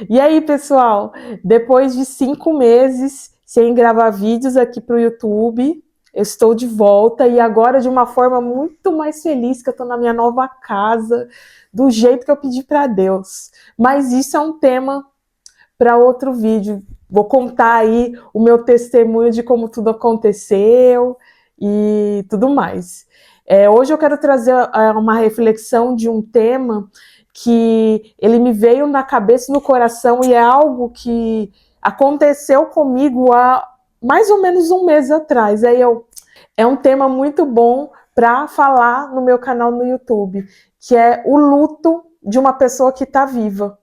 E aí, pessoal, depois de 5 meses sem gravar vídeos aqui para o YouTube, eu estou de volta e agora de uma forma muito mais feliz, que eu estou na minha nova casa, do jeito que eu pedi para Deus. Mas isso é um tema para outro vídeo. Vou contar aí o meu testemunho de como tudo aconteceu e tudo mais. Hoje eu quero trazer uma reflexão de um tema que ele me veio na cabeça e no coração e é algo que aconteceu comigo há mais ou menos um mês atrás. É um tema muito bom para falar no meu canal no YouTube, que é o luto de uma pessoa que está viva.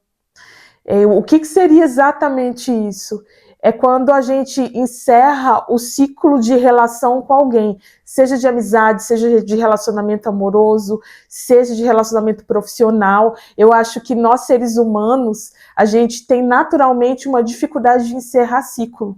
O que seria exatamente isso? É quando a gente encerra o ciclo de relação com alguém, seja de amizade, seja de relacionamento amoroso, seja de relacionamento profissional. Eu acho que nós, seres humanos, a gente tem naturalmente uma dificuldade de encerrar ciclo.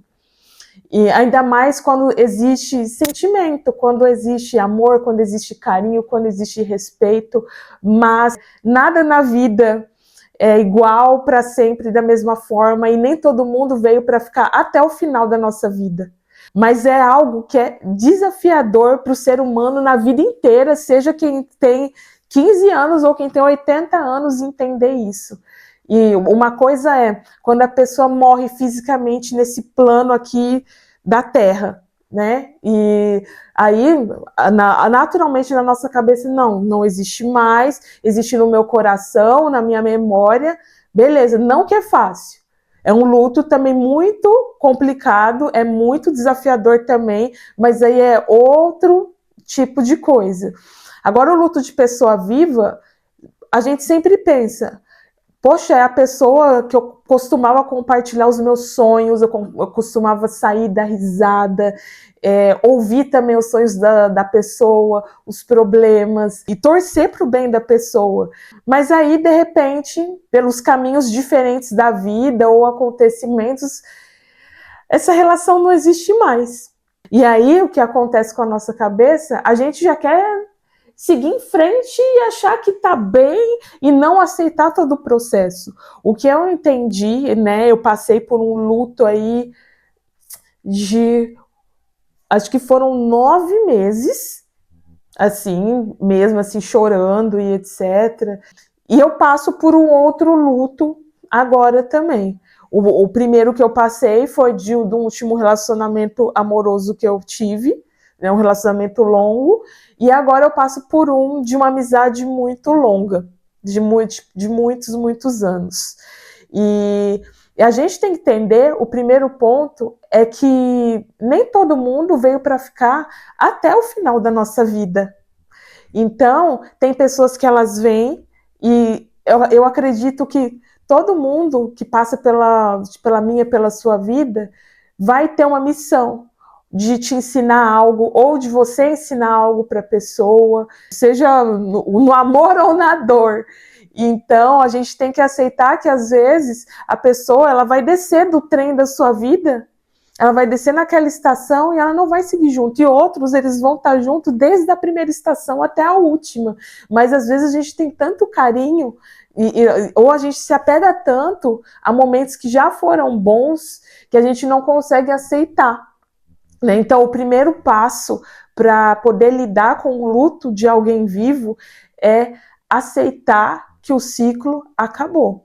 E ainda mais quando existe sentimento, quando existe amor, quando existe carinho, quando existe respeito, mas nada na vida é igual para sempre da mesma forma e nem todo mundo veio para ficar até o final da nossa vida. Mas é algo que é desafiador para o ser humano na vida inteira, seja quem tem 15 anos ou quem tem 80 anos, entender isso. E uma coisa é quando a pessoa morre fisicamente nesse plano aqui da Terra, né? E aí, naturalmente na nossa cabeça, não existe mais, existe no meu coração, na minha memória, beleza, não que é fácil. É um luto também muito complicado, é muito desafiador também, mas aí é outro tipo de coisa. Agora, o luto de pessoa viva, a gente sempre pensa, poxa, é a pessoa que eu costumava compartilhar os meus sonhos, eu costumava sair, dar risada, ouvir também os sonhos da pessoa, os problemas, e torcer para o bem da pessoa. Mas aí, de repente, pelos caminhos diferentes da vida ou acontecimentos, essa relação não existe mais. E aí, o que acontece com a nossa cabeça, a gente já quer seguir em frente e achar que tá bem e não aceitar todo o processo. O que eu entendi, né, eu passei por um luto aí de, acho que foram 9 meses, assim, mesmo assim, chorando e etc. E eu passo por um outro luto agora também. O primeiro que eu passei foi do último relacionamento amoroso que eu tive, né, um relacionamento longo, e agora eu passo por de uma amizade muito longa, de muitos anos. E a gente tem que entender, o primeiro ponto é que nem todo mundo veio para ficar até o final da nossa vida. Então, tem pessoas que elas vêm e eu acredito que todo mundo que passa pela minha, pela sua vida, vai ter uma missão de te ensinar algo ou de você ensinar algo para a pessoa, seja no amor ou na dor. Então, a gente tem que aceitar que às vezes a pessoa ela vai descer do trem da sua vida, ela vai descer naquela estação e ela não vai seguir junto. E outros, eles vão estar junto desde a primeira estação até a última. Mas às vezes a gente tem tanto carinho, ou a gente se apega tanto a momentos que já foram bons, que a gente não consegue aceitar. Né? Então, o primeiro passo para poder lidar com o luto de alguém vivo é aceitar que o ciclo acabou.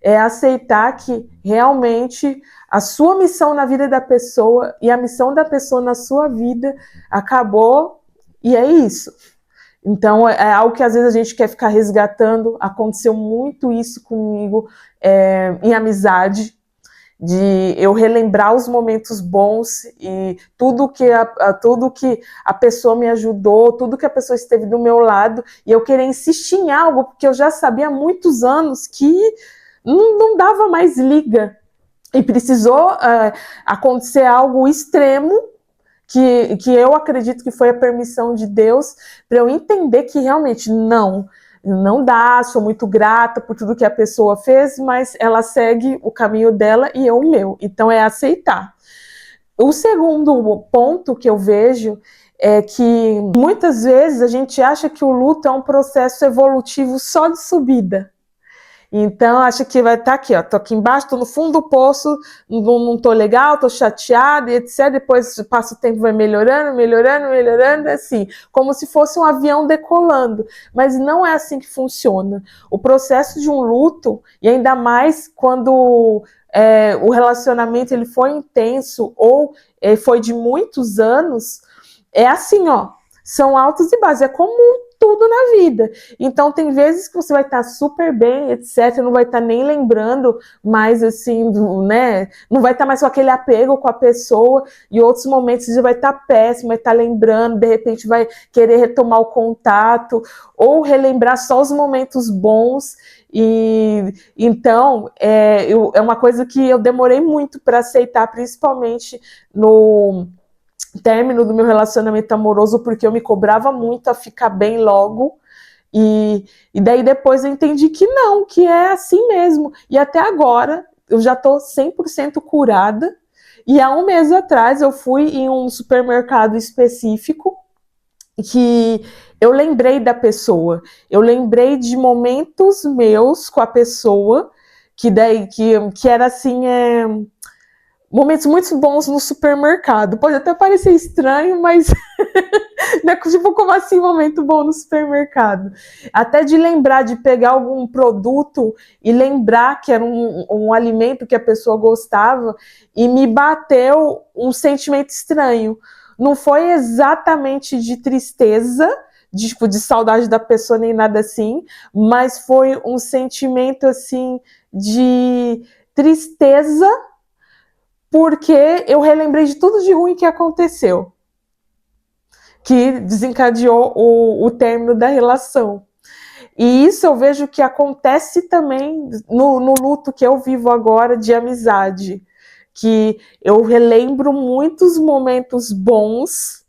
É aceitar que realmente a sua missão na vida da pessoa e a missão da pessoa na sua vida acabou e é isso. Então, é algo que às vezes a gente quer ficar resgatando. Aconteceu muito isso comigo em amizade, de eu relembrar os momentos bons e tudo que a pessoa me ajudou, tudo que a pessoa esteve do meu lado, e eu querer insistir em algo, porque eu já sabia há muitos anos que não dava mais liga. E precisou acontecer algo extremo, que eu acredito que foi a permissão de Deus, para eu entender que realmente não dá, sou muito grata por tudo que a pessoa fez, mas ela segue o caminho dela e eu o meu. Então é aceitar. O segundo ponto que eu vejo é que muitas vezes a gente acha que o luto é um processo evolutivo só de subida. Então, acho que vai estar aqui, ó. Tô aqui embaixo, tô no fundo do poço, não tô legal, tô chateada, e etc. Depois passa o tempo, vai melhorando, melhorando, melhorando, assim, como se fosse um avião decolando. Mas não é assim que funciona. O processo de um luto, e ainda mais quando o relacionamento ele foi intenso ou foi de muitos anos, é assim, ó. São altos e baixos, é comum tudo na vida. Então, tem vezes que você vai estar super bem, etc., não vai estar nem lembrando mais, assim, né? Não vai estar mais com aquele apego com a pessoa, e outros momentos você vai estar péssimo, vai estar lembrando, de repente vai querer retomar o contato, ou relembrar só os momentos bons. E então é uma coisa que eu demorei muito para aceitar, principalmente no término do meu relacionamento amoroso, porque eu me cobrava muito a ficar bem logo, e daí depois eu entendi que não, que é assim mesmo, e até agora eu já tô 100% curada, e há um mês atrás eu fui em um supermercado específico, que eu lembrei da pessoa, eu lembrei de momentos meus com a pessoa, que era assim, momentos muito bons no supermercado. Pode até parecer estranho, mas não é tipo, como assim momento bom no supermercado? Até de lembrar de pegar algum produto e lembrar que era um alimento que a pessoa gostava, e me bateu um sentimento estranho. Não foi exatamente de tristeza, de saudade da pessoa, nem nada assim, mas foi um sentimento assim de tristeza, porque eu relembrei de tudo de ruim que aconteceu, que desencadeou o término da relação. E isso eu vejo que acontece também no luto que eu vivo agora de amizade, que eu relembro muitos momentos bons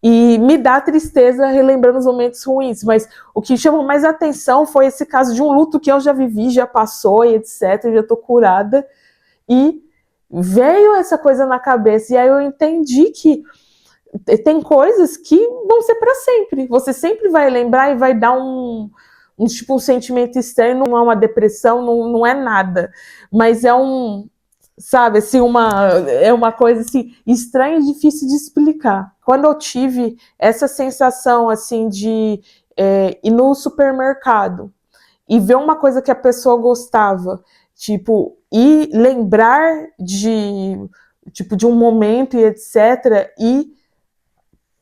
e me dá tristeza relembrando os momentos ruins, mas o que chama mais atenção foi esse caso de um luto que eu já vivi, já passou e etc, já tô curada, e veio essa coisa na cabeça, e aí eu entendi que tem coisas que vão ser para sempre. Você sempre vai lembrar e vai dar um sentimento estranho, não é uma depressão, não é nada. Mas sabe, assim, é uma coisa assim, estranha e difícil de explicar. Quando eu tive essa sensação assim de ir no supermercado e ver uma coisa que a pessoa gostava, tipo, e lembrar de um momento e etc., e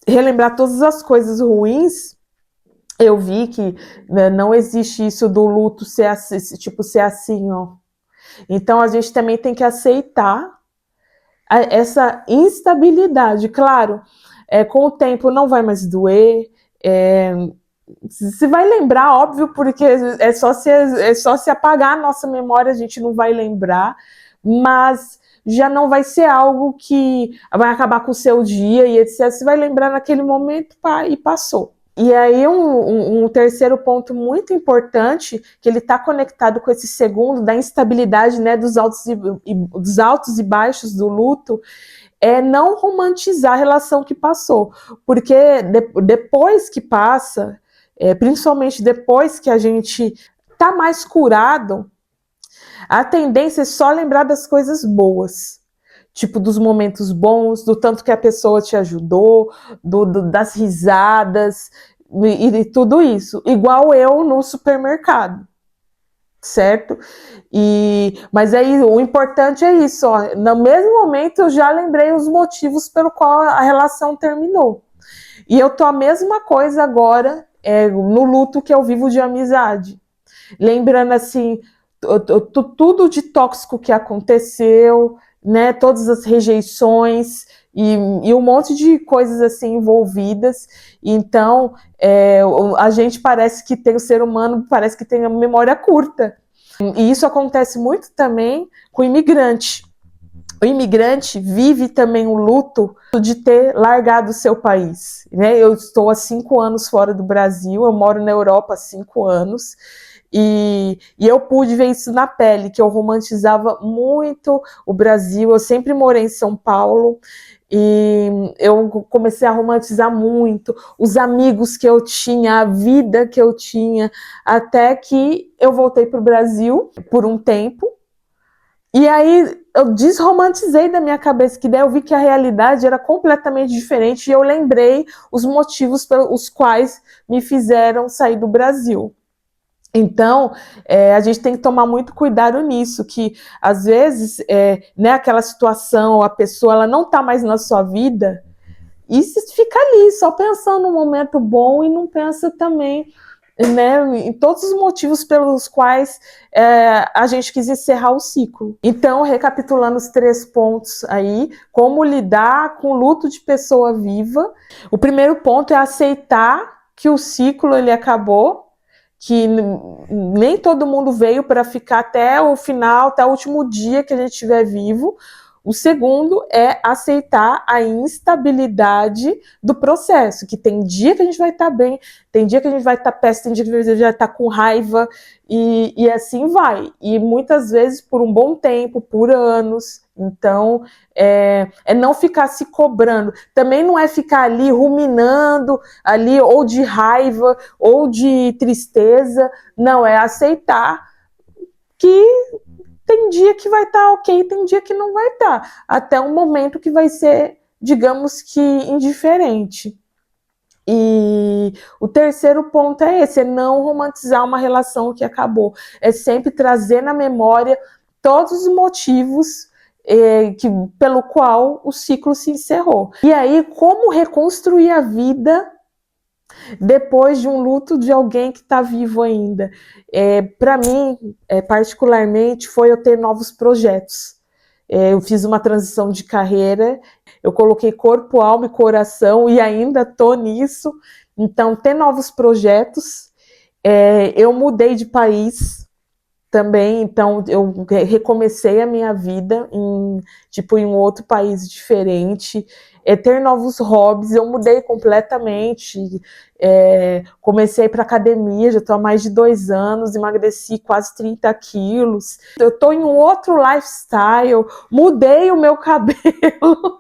relembrar todas as coisas ruins, eu vi que, né, não existe isso do luto ser assim, ser assim, ó. Então a gente também tem que aceitar essa instabilidade. Claro, com o tempo não vai mais doer, se vai lembrar, óbvio, porque é só se apagar a nossa memória, a gente não vai lembrar, mas já não vai ser algo que vai acabar com o seu dia e etc. Você vai lembrar naquele momento, pá, e passou. E aí um terceiro ponto muito importante, que ele está conectado com esse segundo, da instabilidade, né, dos altos e baixos do luto, é não romantizar a relação que passou. Porque depois que passa, principalmente depois que a gente tá mais curado, a tendência é só lembrar das coisas boas. Tipo, dos momentos bons, do tanto que a pessoa te ajudou, das risadas e tudo isso. Igual eu no supermercado, certo? Mas aí o importante é isso, ó, no mesmo momento eu já lembrei os motivos pelo qual a relação terminou. E eu tô a mesma coisa agora no luto que eu vivo de amizade. Lembrando assim, tudo de tóxico que aconteceu, né? Todas as rejeições e um monte de coisas assim envolvidas. Então, a gente parece que tem, o ser humano parece que tem a memória curta. E isso acontece muito também com o imigrante. O imigrante vive também o luto de ter largado o seu país, né? Eu estou há 5 anos fora do Brasil, eu moro na Europa há 5 anos, e eu pude ver isso na pele, que eu romantizava muito o Brasil. Eu sempre morei em São Paulo, E eu comecei a romantizar muito os amigos que eu tinha, a vida que eu tinha, até que eu voltei para o Brasil por um tempo. E aí eu desromantizei da minha cabeça, que daí eu vi que a realidade era completamente diferente e eu lembrei os motivos pelos quais me fizeram sair do Brasil. Então, a gente tem que tomar muito cuidado nisso, que às vezes, né, aquela situação, a pessoa ela não está mais na sua vida, e se fica ali, só pensando no momento bom e não pensa também, né, em todos os motivos pelos quais a gente quis encerrar o ciclo. Então, recapitulando os 3 pontos aí, como lidar com o luto de pessoa viva. O primeiro ponto é aceitar que o ciclo ele acabou, que nem todo mundo veio para ficar até o final, até o último dia que a gente estiver vivo. O segundo é aceitar a instabilidade do processo, que tem dia que a gente vai estar bem, tem dia que a gente vai estar péssimo, tem dia que a gente vai estar com raiva, e assim vai. E muitas vezes por um bom tempo, por anos. Então, é não ficar se cobrando. Também não é ficar ali ruminando, ali ou de raiva, ou de tristeza. Não, é aceitar que tem dia que vai estar ok, tem dia que não vai estar. Até um momento que vai ser, digamos que, indiferente. E o terceiro ponto é esse, é não romantizar uma relação que acabou. É sempre trazer na memória todos os motivos pelo qual o ciclo se encerrou. E aí, como reconstruir a vida depois de um luto de alguém que está vivo ainda? Para mim, particularmente, foi eu ter novos projetos. Eu fiz uma transição de carreira, eu coloquei corpo, alma e coração e ainda estou nisso. Então, ter novos projetos. Eu mudei de país também, então eu recomecei a minha vida em um outro país diferente. Ter novos hobbies, eu mudei completamente. Comecei para academia, já estou há mais de 2 anos, emagreci quase 30 quilos. Eu estou em um outro lifestyle, mudei o meu cabelo.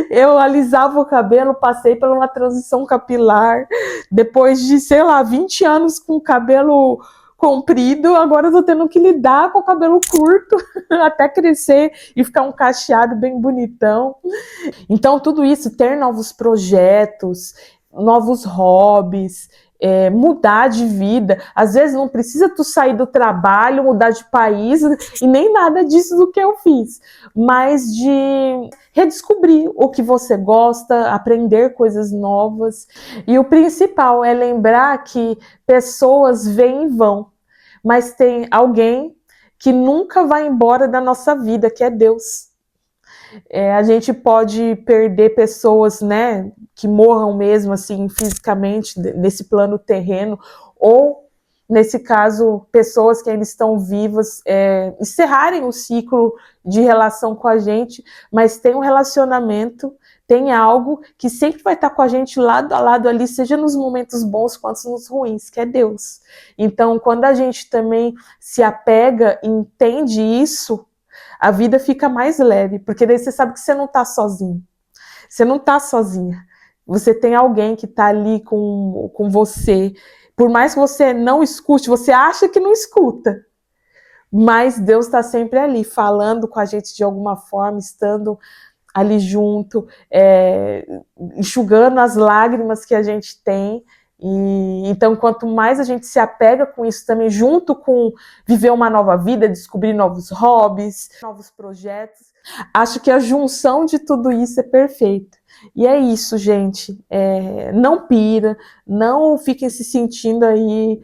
Eu alisava o cabelo, passei por uma transição capilar. Depois de, 20 anos com o cabelo comprido, agora eu tô tendo que lidar com o cabelo curto até crescer e ficar um cacheado bem bonitão. Então, tudo isso, ter novos projetos, novos hobbies, mudar de vida. Às vezes não precisa tu sair do trabalho, mudar de país, e nem nada disso do que eu fiz, mas de redescobrir o que você gosta, aprender coisas novas. E o principal é lembrar que pessoas vêm e vão, mas tem alguém que nunca vai embora da nossa vida, que é Deus. A gente pode perder pessoas, né, que morram mesmo assim fisicamente nesse plano terreno, ou nesse caso pessoas que ainda estão vivas encerrarem o ciclo de relação com a gente, mas tem um relacionamento, tem algo que sempre vai estar com a gente lado a lado ali, seja nos momentos bons quanto nos ruins, que é Deus. Então, quando a gente também se apega e entende isso, a vida fica mais leve, porque daí você sabe que você não está sozinho. Você não está sozinha. Você tem alguém que está ali com você. Por mais que você não escute, você acha que não escuta. Mas Deus está sempre ali, falando com a gente de alguma forma, estando ali junto, enxugando as lágrimas que a gente tem. E então, quanto mais a gente se apega com isso também, junto com viver uma nova vida, descobrir novos hobbies, novos projetos, acho que a junção de tudo isso é perfeita. E é isso, gente. Não pira, não fiquem se sentindo aí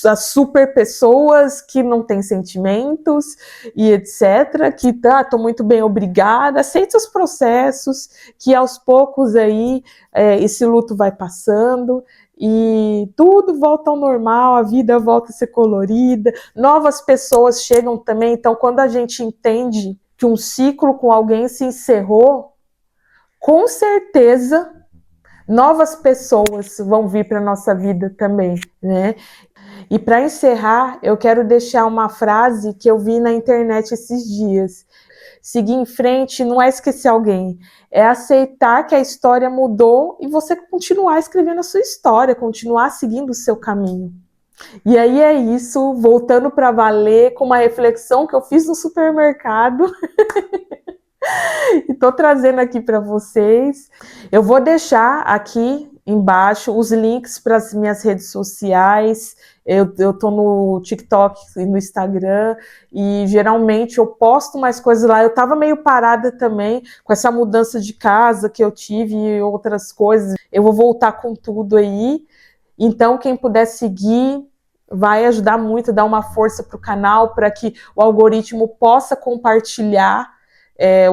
as super pessoas que não têm sentimentos e etc. Que tô muito bem, obrigada. Aceite os processos, que aos poucos aí esse luto vai passando e tudo volta ao normal, a vida volta a ser colorida, novas pessoas chegam também. Então, quando a gente entende que um ciclo com alguém se encerrou, com certeza novas pessoas vão vir para a nossa vida também, né? E para encerrar, eu quero deixar uma frase que eu vi na internet esses dias. Seguir em frente não é esquecer alguém, é aceitar que a história mudou e você continuar escrevendo a sua história, continuar seguindo o seu caminho. E aí é isso, voltando para valer com uma reflexão que eu fiz no supermercado e estou trazendo aqui para vocês. Eu vou deixar aqui embaixo os links para as minhas redes sociais. Eu tô no TikTok e no Instagram e geralmente eu posto mais coisas lá. Eu estava meio parada também com essa mudança de casa que eu tive e outras coisas. Eu vou voltar com tudo aí. Então, quem puder seguir, vai ajudar muito, dar uma força para o canal, para que o algoritmo possa compartilhar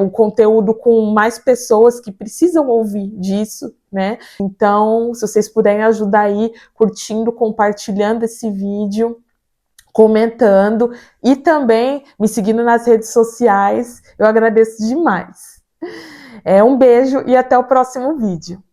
o conteúdo com mais pessoas que precisam ouvir disso, né? Então, se vocês puderem ajudar aí, curtindo, compartilhando esse vídeo, comentando e também me seguindo nas redes sociais, eu agradeço demais. Um beijo e até o próximo vídeo.